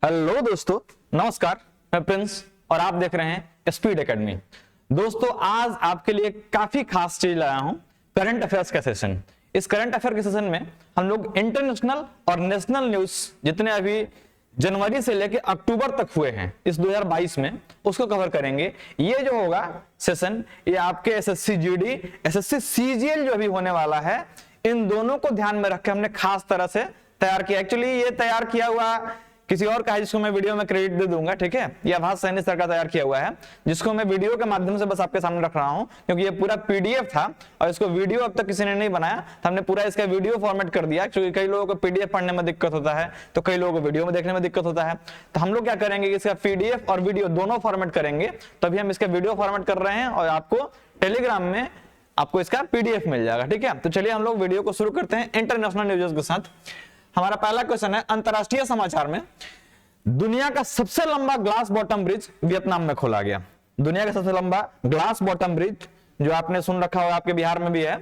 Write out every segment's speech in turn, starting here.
Hello दोस्तों, नमस्कार। मैं प्रिंस और आप देख रहे हैं स्पीड एकेडमी। दोस्तों, आज आपके लिए काफी खास चीज लाया हूं, करंट अफेयर्स का सेशन। इस करंट अफेयर के सेशन में हम लोग इंटरनेशनल और नेशनल न्यूज जितने अभी जनवरी से लेकर अक्टूबर तक हुए हैं इस 2022 में, उसको कवर करेंगे। ये जो होगा सेशन, ये आपके एसएससी जीडी, एसएससी सीजीएल जो अभी होने वाला है, इन दोनों को ध्यान में रखकर हमने खास तरह से तैयार किया। एक्चुअली ये तैयार किया हुआ किसी और का है, जिसको मैं वीडियो में क्रेडिट दे दूंगा, ठीक है। ये आभास सैनी सर का तैयार किया हुआ है, जिसको मैं वीडियो के माध्यम से बस आपके सामने रख रहा हूं, क्योंकि ये पूरा पीडीएफ था और इसको वीडियो अब तक किसी ने नहीं बनाया, तो हमने पूरा इसका वीडियो फॉर्मेट कर दिया। क्योंकि कई लोगों को पीडीएफ पढ़ने में दिक्कत होता है, तो कई लोगों को वीडियो में देखने में दिक्कत होता है। तो हम लोग क्या करेंगे कि इसका पीडीएफ और वीडियो दोनों फॉर्मेट करेंगे। तभी हम इसका वीडियो फॉर्मेट कर रहे हैं और आपको टेलीग्राम में आपको इसका पीडीएफ मिल जाएगा, ठीक है। तो चलिए हम लोग वीडियो को शुरू करते हैं इंटरनेशनल न्यूज़ के साथ। हमारा पहला क्वेश्चन है, अंतरराष्ट्रीय समाचार में दुनिया का सबसे लंबा ग्लास बॉटम ब्रिज वियतनाम में खोला गया। दुनिया का सबसे लंबा ग्लास बॉटम ब्रिज, जो आपने सुन रखा होगा, आपके बिहार में भी है,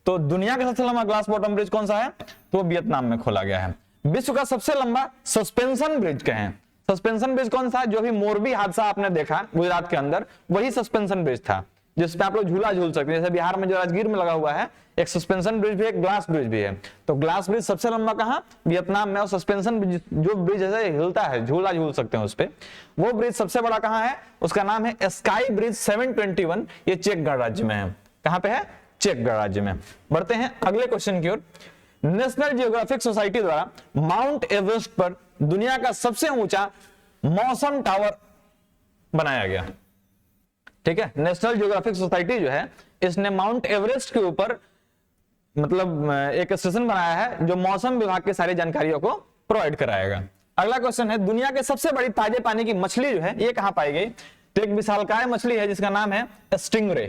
तो दुनिया का सबसे लंबा ग्लास बॉटम ब्रिज कौन सा है? तो वियतनाम में खोला गया है। विश्व का सबसे लंबा सस्पेंशन ब्रिज कहें, सस्पेंशन ब्रिज कौन सा है? जो भी मोरबी हादसा आपने देखा गुजरात के अंदर, वही सस्पेंशन ब्रिज था, जिसपे आप लोग झूला झूल सकते हैं। जैसे बिहार में जो राजगीर में लगा हुआ है, एक सस्पेंशन ब्रिज भी है, एक ग्लास ब्रिज भी है। तो ग्लास ब्रिज सबसे लंबा कहां? वियतनाम में। और सस्पेंशन ब्रिज जो ब्रिज ऐसे हिलता है, झूला झूल सकते हैं उस पे, वो ब्रिज सबसे बड़ा कहां है? उसका नाम है स्काई ब्रिज 721। ये चेक गणराज्य में है। कहां पे है? चेक गणराज्य में। बढ़ते हैं अगले क्वेश्चन की ओर। नेशनल जियोग्राफिक सोसाइटी द्वारा माउंट एवरेस्ट पर दुनिया का सबसे ऊंचा मौसम टावर बनाया गया, ठीक है। नेशनल जियोग्राफिक सोसाइटी जो है, इसने माउंट एवरेस्ट के ऊपर मतलब एक स्टेशन बनाया है, जो मौसम विभाग की सारी जानकारियों को प्रोवाइड कराएगा। अगला क्वेश्चन है, दुनिया की सबसे बड़ी ताजे पानी की मछली जो है, ये कहां पाई गई? तो एक विशालकाय मछली है जिसका नाम है स्टिंगरे।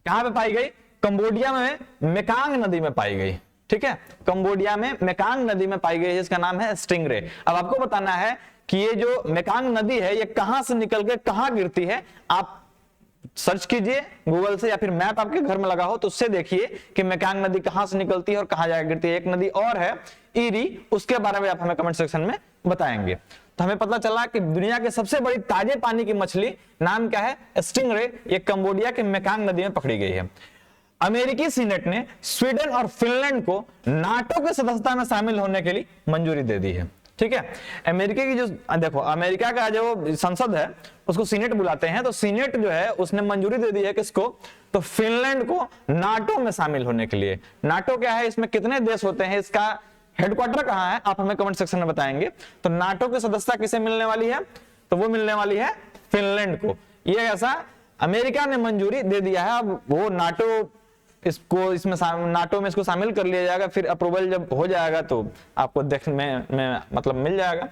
कहां पे पाई गई? कंबोडिया में मेकांग नदी में पाई गई, ठीक है। कंबोडिया में मेकांग नदी में पाई गई, जिसका नाम है स्टिंगरे। अब आपको बताना है कि ये जो मेकांग नदी है, ये कहां से निकल के कहां गिरती है। आप सर्च कीजिए गूगल से, या फिर मैप आपके घर में लगा हो तो उससे देखिए कि मेकांग नदी कहां से निकलती है और कहां जाकर गिरती है। एक नदी और है ईरी, उसके बारे में आप हमें कमेंट सेक्शन में बताएंगे। तो हमें पता चला कि दुनिया के सबसे बड़ी ताजे पानी की मछली नाम क्या है? स्टिंगरे। ये कंबोडिया के मेकांग नदी में पकड़ी गई है। अमेरिकी सीनेट ने स्वीडन और फिनलैंड को नाटो की सदस्यता में शामिल होने के लिए मंजूरी दे दी है, ठीक है। अमेरिका की जो देखो, अमेरिका का जो संसद है उसको सीनेट बुलाते हैं, तो सीनेट जो है उसने मंजूरी दे दी है किसको? तो फिनलैंड को नाटो में शामिल होने के लिए। नाटो क्या है, इसमें कितने देश होते हैं, इसका हेडक्वार्टर कहां है, आप हमें कमेंट सेक्शन में बताएंगे। तो नाटो की सदस्यता किसे मिलने वाली है? तो वो मिलने वाली है फिनलैंड को। ये ऐसा अमेरिका ने मंजूरी दे दिया है। अब वो नाटो इसको इसमें नाटो में इसको शामिल कर लिया जाएगा, फिर अप्रूवल जब हो जाएगा तो आपको देखने में मतलब मिल जाएगा।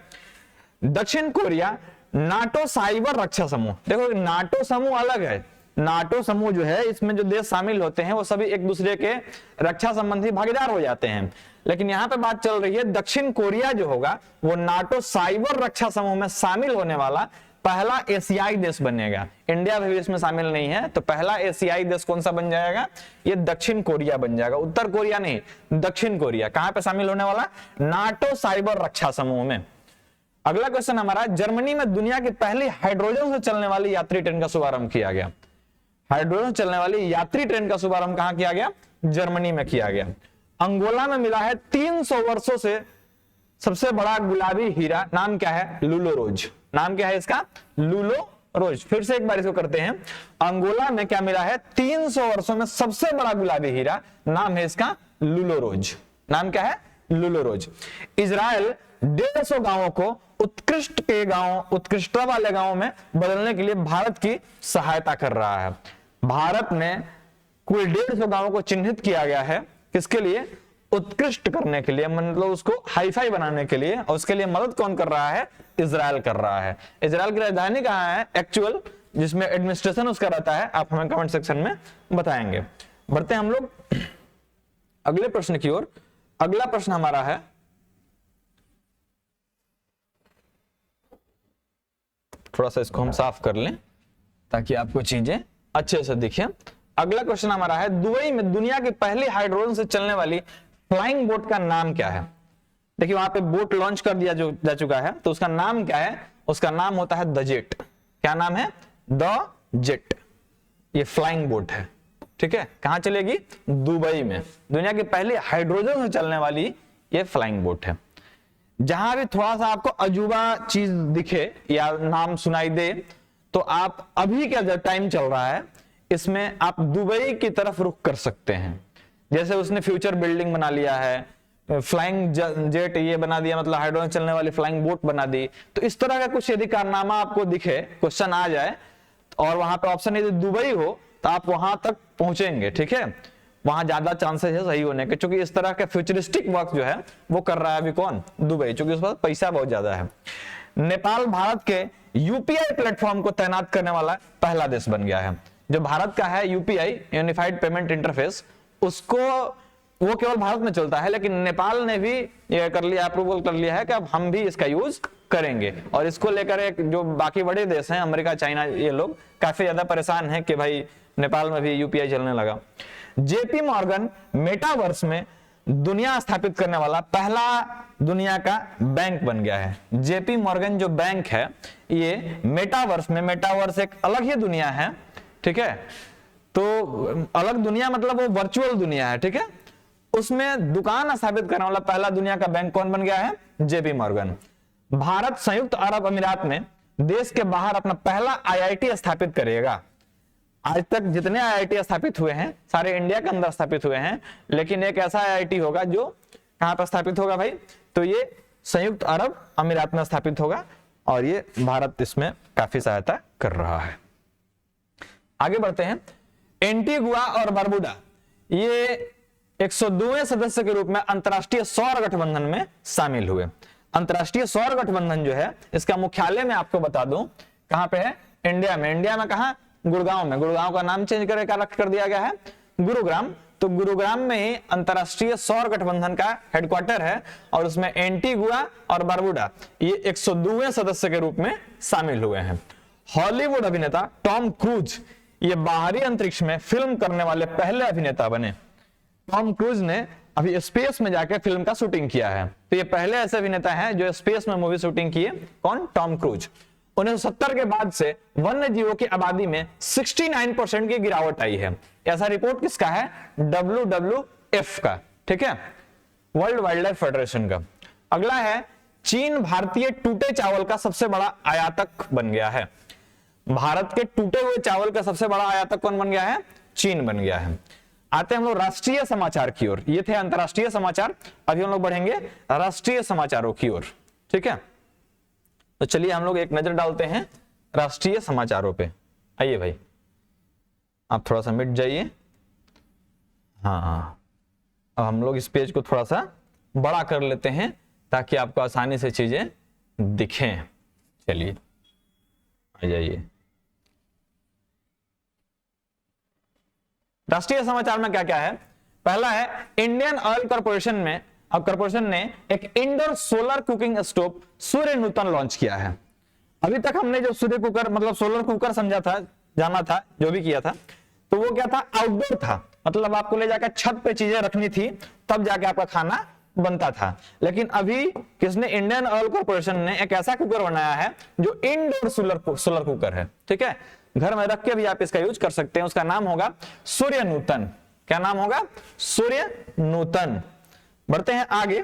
दक्षिण कोरिया नाटो साइबर रक्षा समूह, देखो नाटो समूह अलग है। नाटो समूह जो है, इसमें जो देश शामिल होते हैं वो सभी एक दूसरे के रक्षा संबंधी भागीदार हो जाते हैं, लेकिन यहां पे बात चल रही है दक्षिण कोरिया जो होगा वो नाटो साइबर रक्षा समूह में शामिल होने वाला पहला एशियाई देश बनेगा। इंडिया भी इसमें शामिल नहीं है, तो पहला एशियाई देश कौन सा बन जाएगा? ये दक्षिण कोरिया बन जाएगा, उत्तर कोरिया नहीं, दक्षिण कोरिया। कहां पे शामिल होने वाला? नाटो साइबर रक्षा समूह में। अगला क्वेश्चन हमारा, जर्मनी में दुनिया की पहली हाइड्रोजन से चलने वाली यात्री ट्रेन का शुभारंभ किया गया। हाइड्रोजन चलने वाली यात्री ट्रेन का शुभारंभ कहां किया गया? जर्मनी में किया गया। अंगोला में मिला है 300 वर्षों से सबसे बड़ा गुलाबी हीरा, नाम क्या है? लुलो रोज। नाम क्या है इसका? लुलो रोज। फिर से एक बार इसको करते हैं। अंगोला में क्या मिला है? 300 वर्षों में सबसे बड़ा गुलाबी हीरा, नाम है इसका लुलो रोज। नाम क्या है? लुलो रोज। इजराइल 150 गांवों को उत्कृष्ट के गांव, उत्कृष्टता वाले गांवों में बदलने के लिए भारत की सहायता कर रहा है। भारत में कुल 150 गांवों को चिन्हित किया गया है, किसके लिए? उत्कृष्ट करने के लिए, मतलब उसको हाईफाई बनाने के लिए। और उसके लिए मदद कौन कर रहा है? इजराइल कर रहा है। इजराइल की राजधानी कहां है एक्चुअल, जिसमें एडमिनिस्ट्रेशन उसका रहता है, आप हमें कमेंट सेक्शन में बताएंगे। बढ़ते हैं हम लोग अगले प्रश्न की ओर। अगला प्रश्न हमारा है, थोड़ा सा इसको हम साफ कर लें ताकि आपको चीजें अच्छे से दिखें। अगला क्वेश्चन हमारा है, दुबई में दुनिया की पहली हाइड्रोजन से चलने वाली फ्लाइंग बोट का नाम क्या है? देखिए वहां पे बोट लॉन्च कर दिया जो जा चुका है, तो उसका नाम क्या है? उसका नाम होता है द जेट। क्या नाम है? The jet. ये फ्लाइंग बोट है, ठीक है। कहां चलेगी? दुबई में। दुनिया की पहली हाइड्रोजन से चलने वाली ये फ्लाइंग बोट है। जहां भी थोड़ा सा आपको अजूबा चीज दिखे या नाम सुनाई दे, तो आप अभी का जो टाइम चल रहा है इसमें आप दुबई की तरफ रुख कर सकते हैं। जैसे उसने फ्यूचर बिल्डिंग बना लिया है, फ्लाइंग जेट ये बना दिया, मतलब हाइड्रोजन चलने वाली फ्लाइंग बोट बना दी। तो इस तरह का कुछ यदि कारनामा आपको दिखे, क्वेश्चन आ जाए और वहां पे ऑप्शन यदि दुबई हो, तो आप वहां तक पहुंचेंगे, ठीक है। वहां ज्यादा चांसेस है सही होने के, क्योंकि इस तरह का फ्यूचरिस्टिक वर्क जो है वो कर रहा है अभी कौन? दुबई, क्योंकि उस पर पैसा बहुत ज्यादा है। नेपाल भारत के यूपीआई प्लेटफॉर्म को तैनात करने वाला पहला देश बन गया है। जो भारत का है यूपीआई, यूनिफाइड पेमेंट इंटरफेस, उसको वो केवल भारत में चलता है, लेकिन नेपाल ने भी ये कर लिया, अप्रूवल कर लिया है कि अब हम भी इसका यूज करेंगे। और इसको लेकर एक जो बाकी बड़े देश हैं, अमेरिका, चाइना, ये लोग काफी ज्यादा परेशान हैं कि भाई नेपाल में भी यूपीआई चलने लगा। जेपी मॉर्गन मेटावर्स में दुनिया स्थापित करने वाला पहला दुनिया का बैंक बन गया है। जेपी मॉर्गन जो बैंक है ये मेटावर्स में, मेटावर्स एक अलग ही दुनिया है, ठीक है। तो अलग दुनिया मतलब वो वर्चुअल दुनिया है, ठीक है। उसमें दुकान स्थापित करने वाला पहला दुनिया का बैंक कौन बन गया है? JP Morgan. भारत संयुक्त अरब अमीरात में देश के बाहर अपना पहला आईआईटी स्थापित करेगा। आज तक जितने आईआईटी स्थापित हुए हैं सारे इंडिया के अंदर स्थापित हुए हैं, लेकिन एक ऐसा आईआईटी होगा जो कहां पर स्थापित होगा भाई? तो ये संयुक्त अरब अमीरात में स्थापित होगा, और ये भारत इसमें काफी सहायता कर रहा है। आगे बढ़ते हैं। एंटीगुआ और बरबुडा ये 102वें सदस्य के रूप में अंतरराष्ट्रीय सौर गठबंधन में शामिल हुए। अंतरराष्ट्रीय सौर गठबंधन जो है इसका मुख्यालय मैं आपको बता दूं कहां पे है? इंडिया में। इंडिया में कहां? गुड़गांव में। गुड़गांव का नाम चेंज कर दिया गया है गुरुग्राम। तो गुरुग्राम में ही अंतरराष्ट्रीय सौर गठबंधन का हेडक्वार्टर है, और उसमें एंटीगुआ और बरबुडा ये 102वें सदस्य के रूप में शामिल हुए हैं। हॉलीवुड अभिनेता टॉम क्रूज ये बाहरी अंतरिक्ष में फिल्म करने वाले पहले अभिनेता बने। टॉम क्रूज ने अभी स्पेस में जाकर फिल्म का शूटिंग किया है, तो ये पहले ऐसे अभिनेता हैं जो स्पेस में मूवी शूटिंग किए। कौन? Tom cruise. 1970 के बाद से वन्य जीवों की आबादी में 69% की गिरावट आई है। ऐसा रिपोर्ट किसका है? WWF का, ठीक है, वर्ल्ड वाइल्ड लाइफ फेडरेशन का। अगला है, चीन भारतीय टूटे चावल का सबसे बड़ा आयातक बन गया है। भारत के टूटे हुए चावल का सबसे बड़ा आयातक कौन बन गया है? चीन बन गया है। आते हैं हम लोग राष्ट्रीय समाचार की ओर। ये थे अंतरराष्ट्रीय समाचार, अभी हम लोग बढ़ेंगे राष्ट्रीय समाचारों की ओर, ठीक है। तो चलिए हम लोग एक नजर डालते हैं राष्ट्रीय समाचारों पे। आइए भाई, आप थोड़ा सा मिट जाइए। हाँ, अब हम लोग इस पेज को थोड़ा सा बड़ा कर लेते हैं ताकि आपको आसानी से चीजें दिखें। चलिए आ जाइए। राष्ट्रीय समाचार में क्या क्या है? पहला है, इंडियन ऑयल कॉर्पोरेशन में अब कॉर्पोरेशन ने एक इंडोर सोलर कुकिंग स्टोव सूर्य नूतन लॉन्च किया है। अभी तक हमने जो सूर्य कुकर मतलब सोलर कुकर समझा था, जाना था, जो भी किया था, तो वो क्या था? आउटडोर था, मतलब आपको ले जाकर छत पे चीजें रखनी थी तब जाके आपका खाना बनता था। लेकिन अभी किसने? इंडियन ऑयल कॉर्पोरेशन ने एक ऐसा कुकर बनाया है जो इंडोर सोलर कुकर है, ठीक है। घर में रख के भी आप इसका यूज कर सकते हैं। उसका नाम होगा सूर्य नूतन। क्या नाम होगा? सूर्य नूतन। बढ़ते हैं आगे।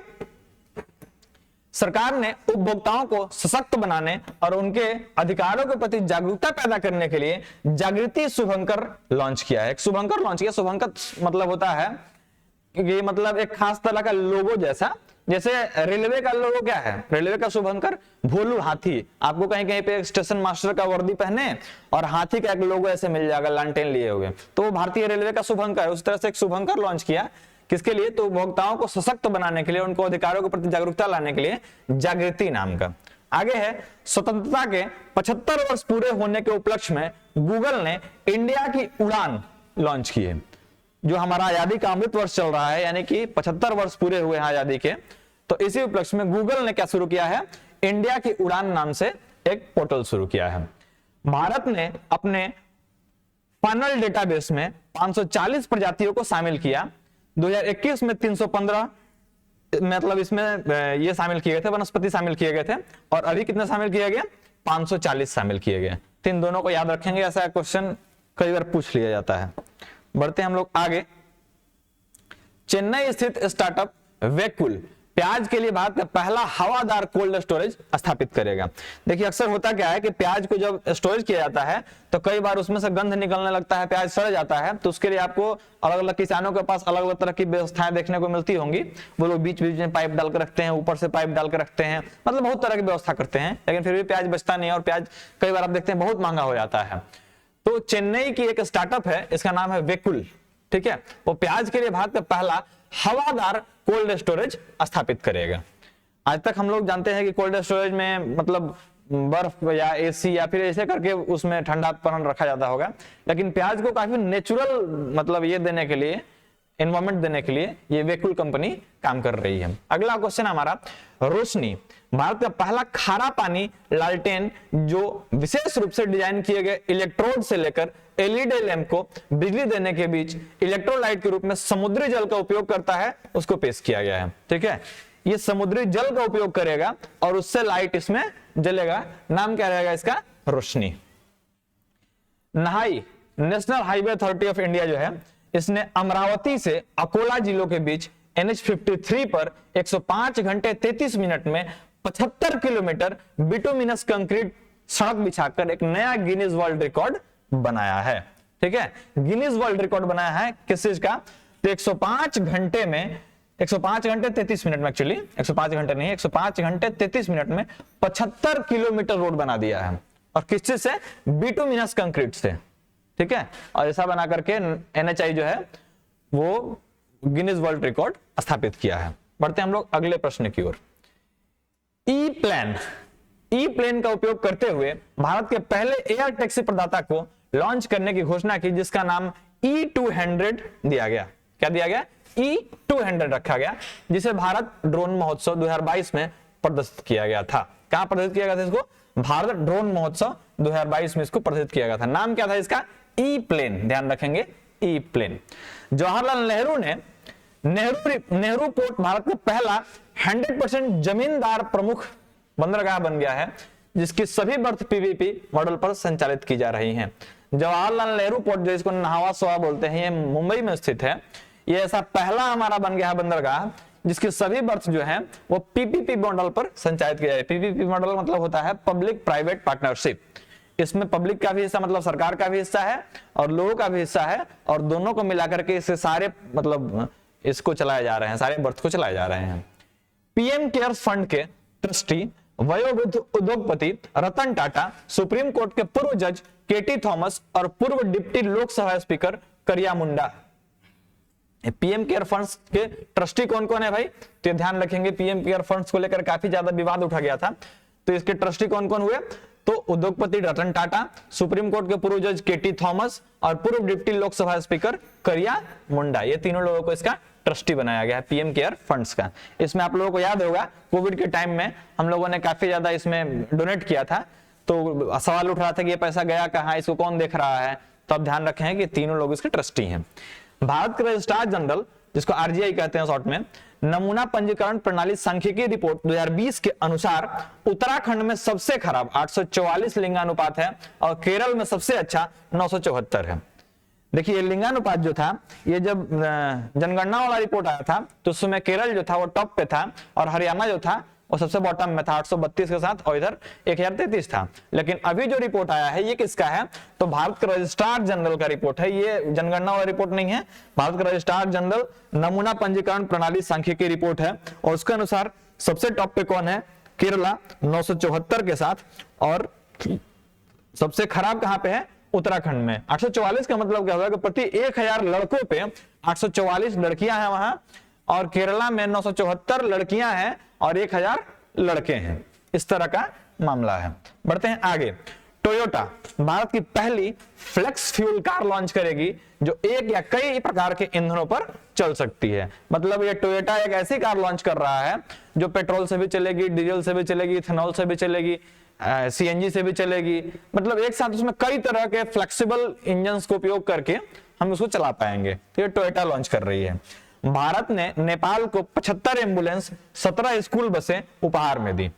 सरकार ने उपभोक्ताओं को सशक्त बनाने और उनके अधिकारों के प्रति जागरूकता पैदा करने के लिए जागृति शुभंकर लॉन्च किया है। एक शुभंकर लॉन्च किया। शुभंकर मतलब होता है कि मतलब एक खास तरह का लोगो जैसा, जैसे रेलवे का लोगो क्या है? रेलवे का शुभंकर भोलू हाथी। आपको कहीं कहीं पे स्टेशन मास्टर का वर्दी पहने और हाथी का एक लोगो ऐसे मिल जाएगा लालटेन लिए हुए, तो वो भारतीय रेलवे का शुभंकर है। उस तरह से एक शुभंकर लॉन्च किया। किसके लिए? तो उपभोक्ताओं को सशक्त बनाने के लिए, उनको अधिकारों के प्रति जागरूकता लाने के लिए, जागृति नाम का। आगे है, स्वतंत्रता के 75 वर्ष पूरे होने के उपलक्ष्य में गूगल ने इंडिया की उड़ान लॉन्च की है। जो हमारा आजादी का अमृत वर्ष चल रहा है, यानी कि 75 वर्ष पूरे हुए हैं आजादी के, तो इसी उपलक्ष्य में गूगल ने क्या शुरू किया है? इंडिया की उड़ान नाम से एक पोर्टल शुरू किया है। भारत ने अपने फाइनल डेटाबेस में 540 प्रजातियों को शामिल किया। 2021 में 315 मतलब इसमें ये शामिल किए गए थे, वनस्पति शामिल किए गए थे, और अभी कितने शामिल किए गए? 540 शामिल किए गए। तो इन दोनों को याद रखेंगे, ऐसा क्वेश्चन कई बार पूछ लिया जाता है। बढ़ते हैं हम लोग आगे। चेन्नई स्थित स्टार्टअप वेकुल प्याज के लिए भारत का पहला हवादार कोल्ड स्टोरेज स्थापित करेगा। देखिए अक्सर होता क्या है कि प्याज को जब स्टोरेज किया जाता है तो कई बार उसमें से गंध निकलने लगता है, प्याज सड़ जाता है, तो उसके लिए आपको अलग अलग किसानों के पास अलग अलग तरह की व्यवस्थाएं देखने को मिलती होंगी। वो लोग बीच बीच में पाइप डाल कर रखते हैं, ऊपर से पाइप डाल कर रखते हैं, मतलब बहुत तरह की व्यवस्था करते हैं, लेकिन फिर भी प्याज बचता नहीं है और प्याज कई बार आप देखते हैं बहुत महंगा हो जाता है। तो चेन्नई की एक स्टार्टअप है, इसका नाम है वेकुल, ठीक है, वो प्याज के लिए भारत का पहला हवादार कोल्ड स्टोरेज स्थापित करेगा। आज तक हम लोग जानते हैं कि कोल्ड स्टोरेज में मतलब बर्फ या एसी या फिर ऐसे करके उसमें ठंडापन रखा जाता होगा, लेकिन प्याज को काफी नेचुरल मतलब ये देने के लिए, एनवायरमेंट देने के लिए ये वेकुल कंपनी काम कर रही है। अगला क्वेश्चन हमारा, रोशनी भारत का पहला खारा पानी लालटेन जो विशेष रूप से डिजाइन किए गए इलेक्ट्रोड से लेकर एलईडी लैंप को बिजली देने के बीच इलेक्ट्रोलाइट के रूप में समुद्री जल का उपयोग करता है, उसको पेश किया गया है। ठीक है, ये समुद्री जल का उपयोग करेगा और उससे लाइट इसमें जलेगा। नाम क्या रहेगा इसका? रोशनी। नहाई national highway authority of India जो है, इसने अमरावती से अकोला जिलों के बीच NH53 पर 105 घंटे 33 मिनट में 75 किलोमीटर बिटुमिनस कंक्रीट सड़क बिछाकर एक नया गिनीज वर्ल्ड रिकॉर्ड बनाया है। ठीक है, गिनीज वर्ल्ड रिकॉर्ड बनाया है किस चीज का? तो 105 घंटे में 105 घंटे 33 मिनट में, एक्चुअली 105 घंटे नहीं, 105 घंटे 33 मिनट में 75 किलोमीटर रोड बना दिया है। और किस चीज से? बिटुमिनस कंक्रीट से। ठीक है, और ऐसा बना करके NHI जो है वो गिनीज वर्ल्ड रिकॉर्ड स्थापित किया है। बढ़ते हैं हम लोग अगले प्रश्न की ओर। ई प्लेन का उपयोग करते हुए भारत के पहले एयर टैक्सी प्रदाता को लॉन्च करने की घोषणा की, जिसका नाम E200 दिया गया। क्या दिया गया? E200 रखा गया, जिसे भारत ड्रोन महोत्सव 2022 में प्रदर्शित किया गया था। कहां प्रदर्शित किया गया था इसको? भारत ड्रोन महोत्सव 2022 में इसको प्रदर्शित किया गया था। नाम क्या था इसका? ई प्लेन, ध्यान रखेंगे, ई प्लेन। जवाहरलाल नेहरू ने नेहरू पोर्ट भारत का पहला 100% जमींदार प्रमुख बंदरगाह बन गया है, जिसकी सभी बर्थ पीवीपी मॉडल पर संचालित की जा रही हैं। जवाहरलाल नेहरू पोर्ट जो इसको नहावा सोवा बोलते हैं, ये मुंबई में स्थित है। ये ऐसा पहला हमारा बन गया है बंदरगाह जिसकी सभी बर्थ जो है वो पीपीपी मॉडल पर संचालित किया जाए। पीपीपी मॉडल मतलब होता है पब्लिक प्राइवेट पार्टनरशिप। इसमें पब्लिक का भी हिस्सा मतलब सरकार का भी हिस्सा है और लोगों का भी हिस्सा है, और दोनों को मिलाकर के इससे सारे मतलब इसको चलाए जा रहे हैं, सारे बर्थ को चलाए जा रहे हैं। पीएम केयर्स फंड के ट्रस्टी वयोवृद्ध उद्योगपति रतन टाटा, सुप्रीम कोर्ट के पूर्व जज केटी थॉमस और पूर्व डिप्टी लोकसभा स्पीकर करिया मुंडा। पीएम केयर फंड्स के ट्रस्टी कौन कौन है भाई? तो ध्यान रखेंगे, पीएम केयर फंड्स को लेकर काफी ज्यादा विवाद उठा गया था, तो इसके ट्रस्टी कौन कौन हुए? तो उद्योगपति रतन टाटा, सुप्रीम कोर्ट के पूर्व जज केटी थॉमस और पूर्व डिप्टी लोकसभा स्पीकर करिया मुंडा। ये तीनों लोगों को इसका ट्रस्टी बनाया गया है पीएम केयर फंड्स का। इसमें आप लोगों को याद होगा कोविड के टाइम में हम लोगों ने काफी ज्यादा इसमें डोनेट किया था, तो सवाल उठ रहा था कि ये पैसा गया कहाँ, इसको कौन देख रहा है? तो अब ध्यान रखें कि तीनों लोग इसके ट्रस्टी हैं। भारत के रजिस्ट्रार जनरल, जिसको आरजीआई कहते हैं शॉर्ट में, नमूना पंजीकरण प्रणाली सांख्यिकीय रिपोर्ट 2020 के अनुसार उत्तराखंड में सबसे खराब 844 लिंगानुपात है और केरल में सबसे अच्छा 974 है। देखिए लिंगानुपात जो था, ये जब जनगणना वाला रिपोर्ट आया था तो उसमें केरल जो था वो टॉप पे था और हरियाणा जो था वो सबसे बॉटम में था 832 के साथ, और इधर 1033 था। लेकिन अभी जो रिपोर्ट आया है ये किसका है? तो भारत के रजिस्ट्रार जनरल का रिपोर्ट है। ये जनगणना वाला रिपोर्ट नहीं है, भारत के रजिस्ट्रार जनरल नमूना पंजीकरण प्रणाली सांख्यिकीय रिपोर्ट है, और उसके अनुसार सबसे टॉप पे कौन है? केरला 974 के साथ, और सबसे खराब कहां पे है? उत्तराखंड में। 844 का मतलब क्या होगा कि प्रति 1000 लड़कों पे 844 लड़कियां हैं वहां, और केरला में 974 लड़कियां हैं और 1000 लड़के हैं। इस तरह का मामला है। बढ़ते हैं आगे। टोयोटा भारत की पहली फ्लेक्स फ्यूल कार लॉन्च करेगी जो एक या कई प्रकार के ईंधनों पर चल सकती है। मतलब ये टोयोटा एक ऐसी कार लॉन्च कर रहा है जो पेट्रोल से भी चलेगी, डीजल से भी चलेगी, इथेनॉल से भी चलेगी, सीएनजी से भी चलेगी। मतलब एक साथ उसमें कई तरह के फ्लेक्सिबल इंजन को उपयोग करके हम उसको चला पाएंगे। तो ये टोयोटा लॉन्च कर रही है। भारत ने नेपाल को 75 एम्बुलेंस, 17 स्कूल बसें उपहार में दी।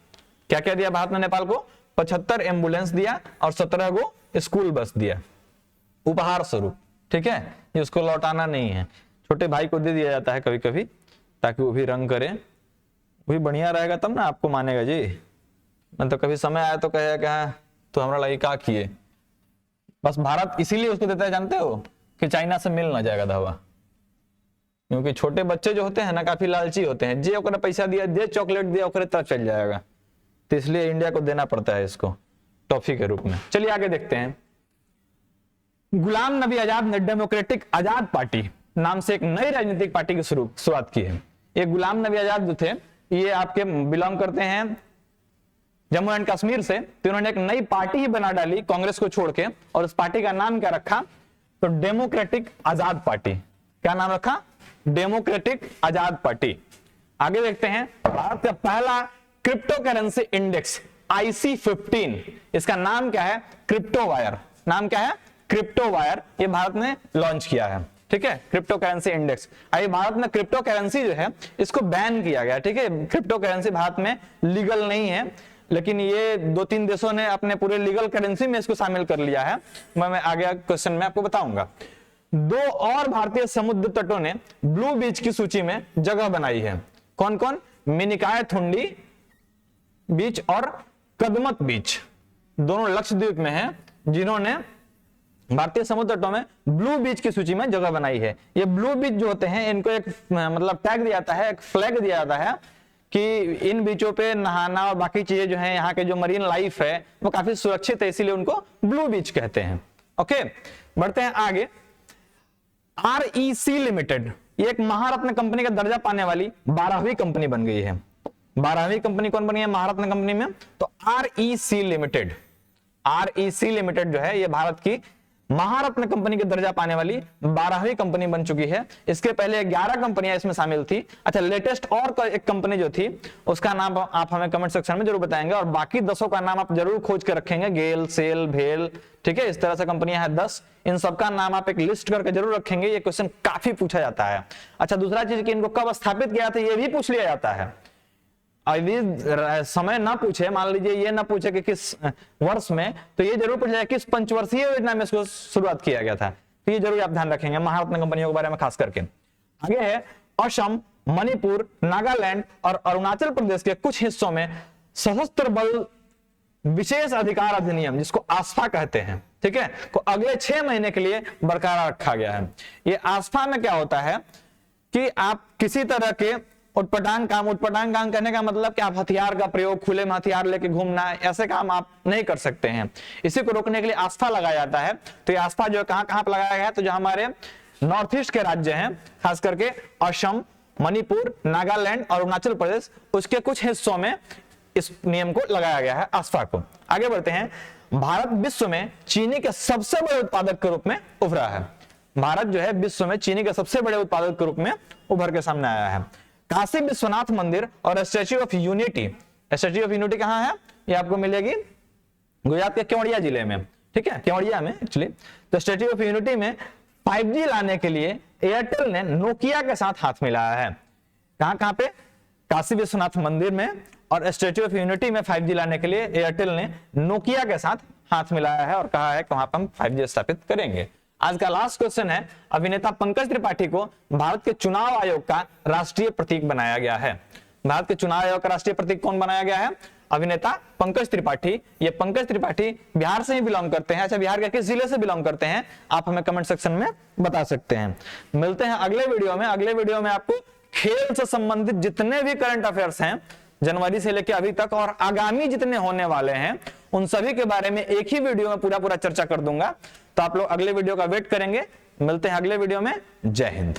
क्या क्या दिया भारत ने नेपाल को? 75 एम्बुलेंस दिया और 17 को स्कूल बस दिया उपहार स्वरूप। ठीक है, ये उसको लौटाना नहीं है, छोटे भाई को दे दिया जाता है कभी कभी ताकि वो भी रंग करे, वही बढ़िया रहेगा तब ना आपको मानेगा जी। मैं तो कभी समय आया तो कहेगा तो हमारा लगी का किए। बस भारत इसीलिए उसको देता है जानते हो कि चाइना से मिल ना जाएगा दवा, क्योंकि छोटे बच्चे जो होते हैं ना काफी लालची होते हैं, जे ओकरा पैसा दिया, दे चॉकलेट दिया ओकरे तरफ चल जाएगा, तो इसलिए इंडिया को देना पड़ता है इसको टॉफी के रूप में। चलिए आगे देखते हैं। गुलाम नबी आजाद ने डेमोक्रेटिक आजाद पार्टी नाम से एक नई राजनीतिक पार्टी की शुरुआत की है। ये गुलाम नबी आजाद जो थे ये आपके बिलोंग करते हैं जम्मू एंड कश्मीर से, तो इन्होंने एक नई पार्टी ही बना डाली कांग्रेस को छोड़ के, और उस पार्टी का नाम क्या रखा? तो डेमोक्रेटिक आजाद पार्टी। क्या नाम रखा? डेमोक्रेटिक आजाद पार्टी। आगे देखते हैं, भारत का पहला क्रिप्टो करेंसी इंडेक्स IC15, इसका नाम क्या है? Crypto wire. नाम क्या है? Crypto wire. ये भारत ने लॉन्च किया है। ठीक है, क्रिप्टो करेंसी इंडेक्स। अभी भारत में क्रिप्टो करेंसी जो है इसको बैन किया गया। ठीक है, क्रिप्टो करेंसी भारत में लीगल नहीं है, लेकिन ये 2-3 देशों ने अपने पूरे लीगल करेंसी में इसको शामिल कर लिया है। मैं आगे क्वेश्चन में आपको बताऊंगा। 2 और भारतीय समुद्र तटों ने ब्लू बीच की सूची में जगह बनाई है। कौन कौन? मिनिकॉय थुंडी बीच और कदमत बीच, दोनों लक्षद्वीप में है, जिन्होंने भारतीय समुद्र तटों में ब्लू बीच की सूची में जगह बनाई है। ये ब्लू बीच जो होते हैं इनको एक मतलब टैग दिया जाता है, एक फ्लैग दिया जाता है कि इन बीचों पे नहाना और बाकी चीजें जो है, यहाँ के जो मरीन लाइफ है वो काफी सुरक्षित है, इसीलिए उनको ब्लू बीच कहते हैं। ओके, बढ़ते हैं आगे। REC लिमिटेड ये एक महारत्न कंपनी का दर्जा पाने वाली 12वीं कंपनी बन गई है। 12वीं कंपनी कौन बनी है महारत्न कंपनी में? तो REC लिमिटेड। REC लिमिटेड जो है ये भारत की महारत्न कंपनी के दर्जा पाने वाली 12वीं कंपनी बन चुकी है। इसके पहले 11 कंपनियां इसमें शामिल थी। अच्छा, लेटेस्ट और एक कंपनी जो थी उसका नाम आप हमें कमेंट सेक्शन में जरूर बताएंगे, और बाकी 10 का नाम आप जरूर खोज के रखेंगे, गेल, सेल, भेल। ठीक है, इस तरह से कंपनियां हैं 10, इन सबका नाम आप एक लिस्ट करके जरूर रखेंगे, ये क्वेश्चन काफी पूछा जाता है। अच्छा, दूसरा चीज कि इनको कब स्थापित किया था ये भी पूछ लिया जाता है। समय ना पूछे, मान लीजिए ये ना पूछे कि किस वर्ष में, तो ये जरूर पूछा जाए किस पंचवर्षीय योजना में इसको शुरुआत किया गया था, तो ये जरूर आप ध्यान रखेंगे महारत्न कंपनियों के बारे में खास करके। आगे है, असम, मणिपुर, नागालैंड और अरुणाचल प्रदेश के कुछ हिस्सों में सशस्त्र बल विशेष अधिकार अधिनियम, जिसको आस्फा कहते हैं, ठीक है, को अगले 6 महीने के लिए बरकरार रखा गया है। ये आस्फा में क्या होता है कि आप किसी तरह के उटपटांग काम कहने का मतलब कि आप हथियार का प्रयोग, खुले में हथियार लेके घूमना, ऐसे काम आप नहीं कर सकते हैं। इसी को रोकने के लिए आस्फा लगाया जाता है। तो ये आस्फा जो है कहां पर लगाया गया है? तो जो हमारे नॉर्थ ईस्ट के राज्य हैं, खास करके असम, मणिपुर, नागालैंड और अरुणाचल प्रदेश, उसके कुछ हिस्सों में इस नियम को लगाया गया है, आस्फा को। आगे बढ़ते हैं। भारत विश्व में चीनी के सबसे बड़े उत्पादक के रूप में उभरा है। भारत जो है विश्व में चीनी के सबसे बड़े उत्पादक के रूप में उभर के सामने आया है। काशी विश्वनाथ मंदिर और statue of unity, statue of unity कहां है? ये आपको मिलेगी गुजरात के केवड़िया जिले में, ठीक है, केवड़िया में एक्चुअली। तो स्टैच्यू ऑफ यूनिटी में 5G लाने के लिए एयरटेल ने नोकिया के साथ हाथ मिलाया है। कहां पे? काशी विश्वनाथ मंदिर में और स्टैच्यू ऑफ यूनिटी में 5G लाने के लिए एयरटेल ने नोकिया के साथ हाथ मिलाया है और कहा है कि वहां पर हम 5G स्थापित करेंगे। आज का लास्ट क्वेश्चन है, अभिनेता पंकज त्रिपाठी को भारत के चुनाव आयोग का राष्ट्रीय प्रतीक बनाया गया है। भारत के चुनाव आयोग का राष्ट्रीय प्रतीक कौन बनाया गया है? अभिनेता पंकज त्रिपाठी। ये पंकज त्रिपाठी बिहार से ही बिलोंग करते हैं। अच्छा, बिहार के किस जिले से बिलोंग करते हैं आप हमें कमेंट सेक्शन में बता सकते हैं। मिलते हैं अगले वीडियो में। अगले वीडियो में आपको खेल से संबंधित जितने भी करंट अफेयर्स हैं जनवरी से लेकर अभी तक और आगामी जितने होने वाले हैं उन सभी के बारे में एक ही वीडियो में पूरा चर्चा कर दूंगा। तो आप लोग अगले वीडियो का वेट करेंगे। मिलते हैं अगले वीडियो में। जय हिंद।